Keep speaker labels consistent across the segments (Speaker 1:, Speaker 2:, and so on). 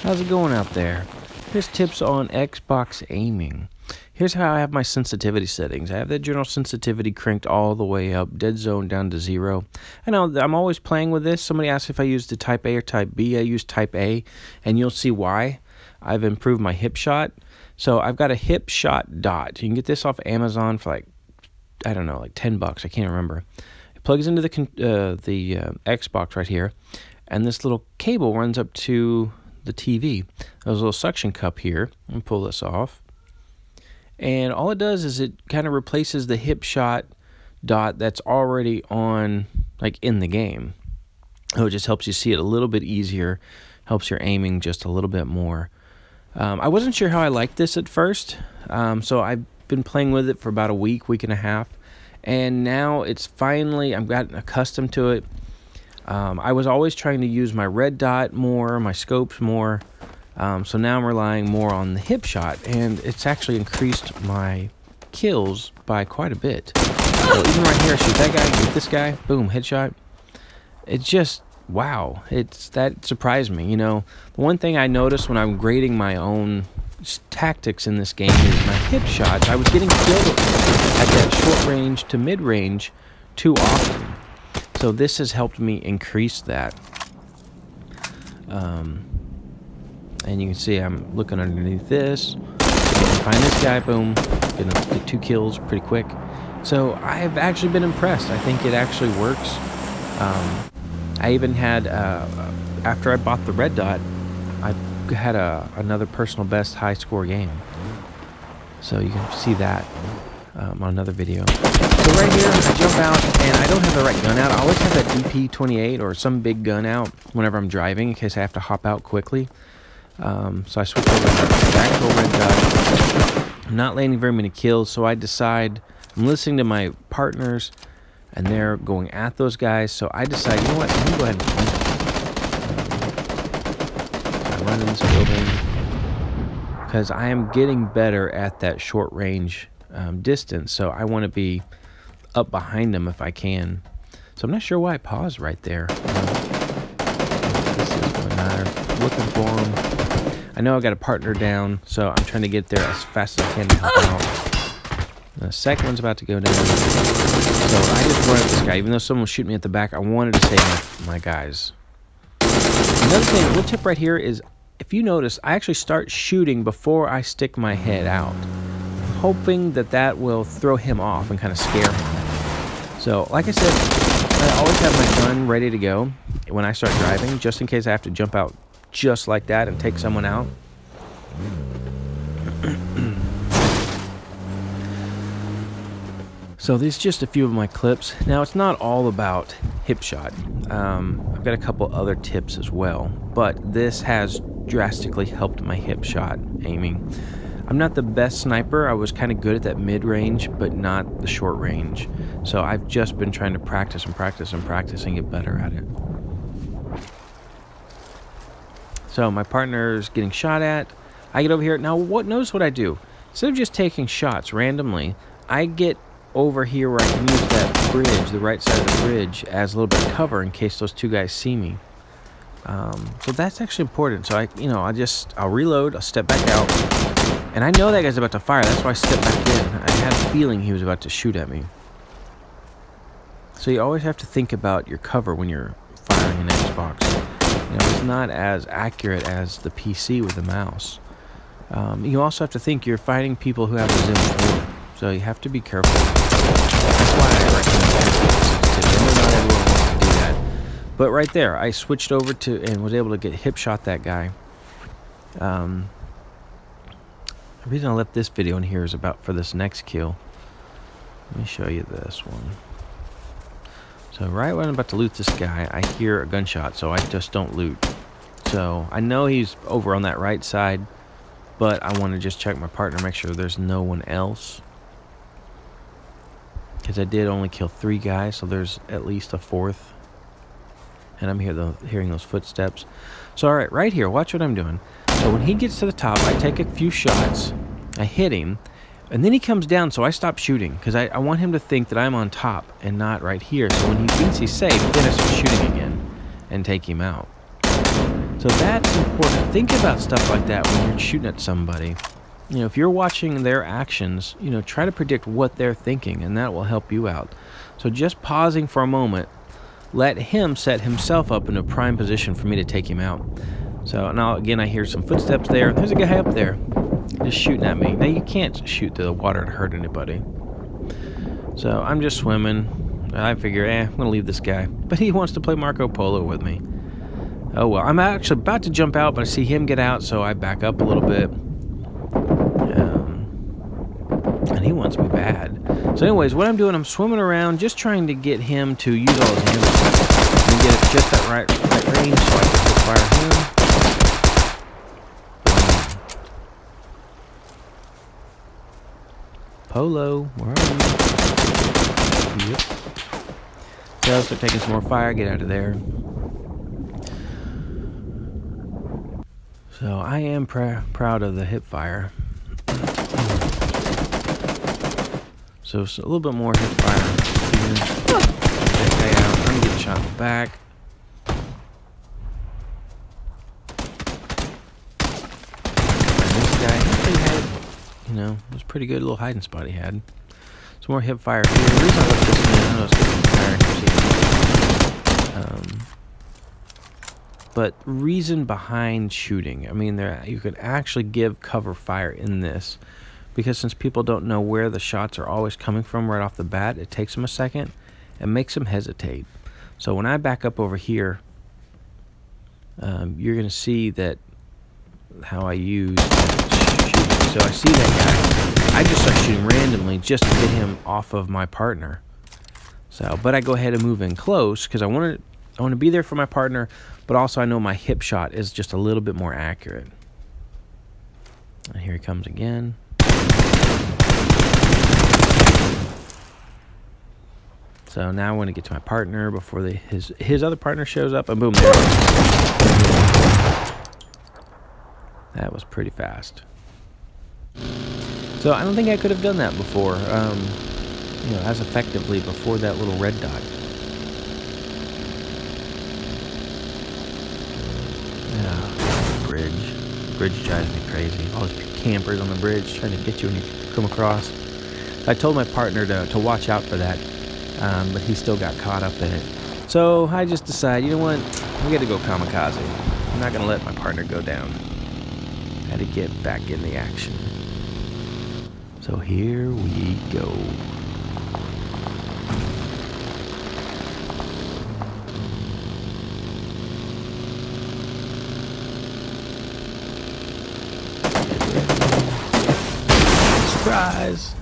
Speaker 1: How's it going out there? Here's tips on Xbox aiming. Here's how I have my sensitivity settings. I have the general sensitivity cranked all the way up, dead zone down to 0. I know I'm always playing with this. Somebody asked if I used the Type A or Type B. I use Type A, and you'll see why. I've improved my hip shot. So I've got a hip shot dot. You can get this off Amazon for like, I don't know, like $10. I can't remember. It plugs into the Xbox right here, and this little cable runs up to the TV. There's a little suction cup here. Let me pull this off. And all it does is it kind of replaces the hip shot dot that's already on, like, in the game. So it just helps you see it a little bit easier, helps your aiming just a little bit more. I wasn't sure how I liked this at first, so I've been playing with it for about a week and a half, and now it's finally, I've gotten accustomed to it. I was always trying to use my red dot more, my scopes more, so now I'm relying more on the hip shot, and it's actually increased my kills by quite a bit. So even right here, shoot that guy, get this guy, boom, headshot. It's just, wow, that surprised me. You know, the one thing I noticed when I'm grading my own tactics in this game is my hip shots. I was getting killed at that short range to mid range too often. So this has helped me increase that. And you can see I'm looking underneath this. Find this guy, boom. Gonna get 2 kills pretty quick. So I've actually been impressed. I think it actually works. I even had, after I bought the red dot, I had another personal best high score game. So you can see that on another video. So right here, I jump out, and I don't have the right gun out. I always have that DP28 or some big gun out whenever I'm driving in case I have to hop out quickly. So I switch over to the actual red dot. I'm not landing very many kills, so I decide, I'm listening to my partners, and they're going at those guys, so I decide, you know what, I'm going to go ahead and I run in this building, because I am getting better at that short range distance, so I want to be up behind them if I can. So I'm not sure why I paused right there. This is what matter. Looking for them. I know I got a partner down, so I'm trying to get there as fast as I can to help out. The second one's about to go down. So I just run at this guy. Even though someone was shooting me at the back, I wanted to save my guys. Another thing, a little tip right here is, if you notice, I actually start shooting before I stick my head out, hoping that that will throw him off and kind of scare him. So, like I said, I always have my gun ready to go when I start driving, just in case I have to jump out just like that and take someone out. So these are just a few of my clips. Now, it's not all about hip shot. I've got a couple other tips as well, but this has drastically helped my hip shot aiming. I'm not the best sniper. I was kind of good at that mid-range, but not the short range. So I've just been trying to practice and practice and practice and get better at it. So my partner's getting shot at. I get over here. Now, notice what I do. Instead of just taking shots randomly, I get over here where I can use that bridge, the right side of the bridge, as a little bit of cover in case those 2 guys see me. So that's actually important. So I'll reload, I'll step back out, and I know that guy's about to fire. That's why I stepped back in. I had a feeling he was about to shoot at me. So you always have to think about your cover when you're firing an Xbox. You know, it's not as accurate as the PC with the mouse. You also have to think you're fighting people who have a Zoom 4. So you have to be careful. That's why I recommend sensitivity. Not everyone wants to do that. But right there, I switched over to and was able to get hip shot that guy. The reason I left this video in here is for this next kill. Let me show you this one. So right when I'm about to loot this guy, I hear a gunshot, so I just don't loot. So I know he's over on that right side, but I want to just check my partner, make sure there's no one else. Because I did only kill 3 guys, so there's at least a 4th. And I'm hearing those footsteps. So alright, right here, watch what I'm doing. So when he gets to the top, I take a few shots, I hit him, and then he comes down, so I stop shooting. Because I want him to think that I'm on top and not right here. So when he thinks he's safe, then I start shooting again and take him out. So that's important. Think about stuff like that when you're shooting at somebody. You know, if you're watching their actions, you know, try to predict what they're thinking, and that will help you out. So just pausing for a moment, let him set himself up in a prime position for me to take him out. So now again, I hear some footsteps there. There's a guy up there just shooting at me. Now you can't shoot through the water and hurt anybody. So I'm just swimming. I figure, I'm going to leave this guy. But he wants to play Marco Polo with me. Oh well, I'm actually about to jump out, but I see him get out, so I back up a little bit. And he wants me bad. So anyways, what I'm doing, I'm swimming around, just trying to get him to use all his ammo and get it just that right range so I can fire him. Polo, where are you? Yep. So I'll start taking some more fire, get out of there. So I am proud of the hip fire. So a little bit more hip fire here. That guy out. I'm getting shot in the back. And this guy, he had, you know, it was pretty good little hiding spot he had. Some more hip fire here. The reason I left this man, I know it's getting tired. But reason behind shooting. I mean, you could actually give cover fire in this. Because since people don't know where the shots are always coming from right off the bat, it takes them a second and makes them hesitate. So when I back up over here, you're going to see that how I use shooting. So I see that guy. I just start shooting randomly just to get him off of my partner. So, but I go ahead and move in close because I want to be there for my partner, but also I know my hip shot is just a little bit more accurate. And here he comes again. So now I want to get to my partner before his other partner shows up, and boom, there it is. That was pretty fast. So I don't think I could have done that before, you know, as effectively before that little red dot. Bridge drives me crazy. All these campers on the bridge trying to get you when you come across. I told my partner to watch out for that, but he still got caught up in it. So I just decided, you know what, we got to go kamikaze. I'm not going to let my partner go down. Had to get back in the action. So here we go. Surprise!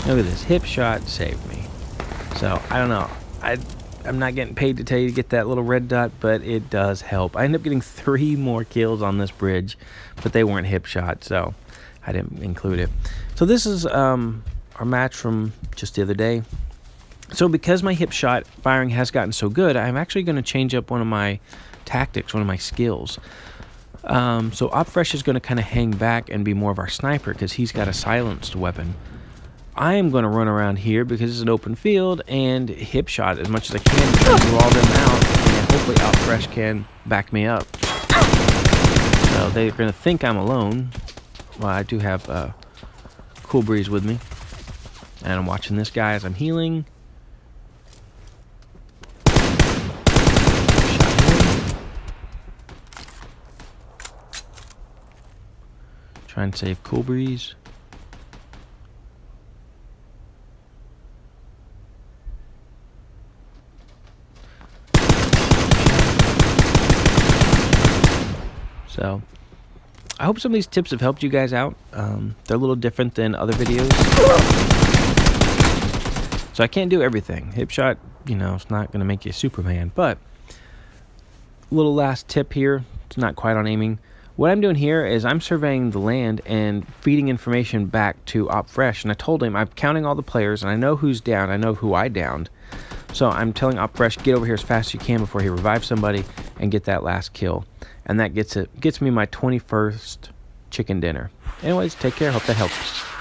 Speaker 1: Look at this, hip shot saved me. So I don't know, I'm not getting paid to tell you to get that little red dot, but it does help. I ended up getting 3 more kills on this bridge, but they weren't hip shots, so I didn't include it. So this is our match from just the other day. So because my hip shot firing has gotten so good, I'm actually going to change up one of my tactics, one of my skills. So OpFresh is going to kind of hang back and be more of our sniper because he's got a silenced weapon. I am going to run around here because it's an open field and hip shot as much as I can to try to draw them out, and hopefully OpFresh can back me up. So they're going to think I'm alone. Well, I do have Cool Breeze with me, and I'm watching this guy as I'm healing. Try and save Cool Breeze. So, I hope some of these tips have helped you guys out. They're a little different than other videos. So I can't do everything. Hip shot, you know, it's not going to make you Superman. But, little last tip here. It's not quite on aiming. What I'm doing here is I'm surveying the land and feeding information back to OpFresh. And I told him I'm counting all the players and I know who's down. I know who I downed. So I'm telling OpFresh, get over here as fast as you can before he revives somebody and get that last kill. And that gets me my 21st chicken dinner. Anyways, take care. Hope that helps.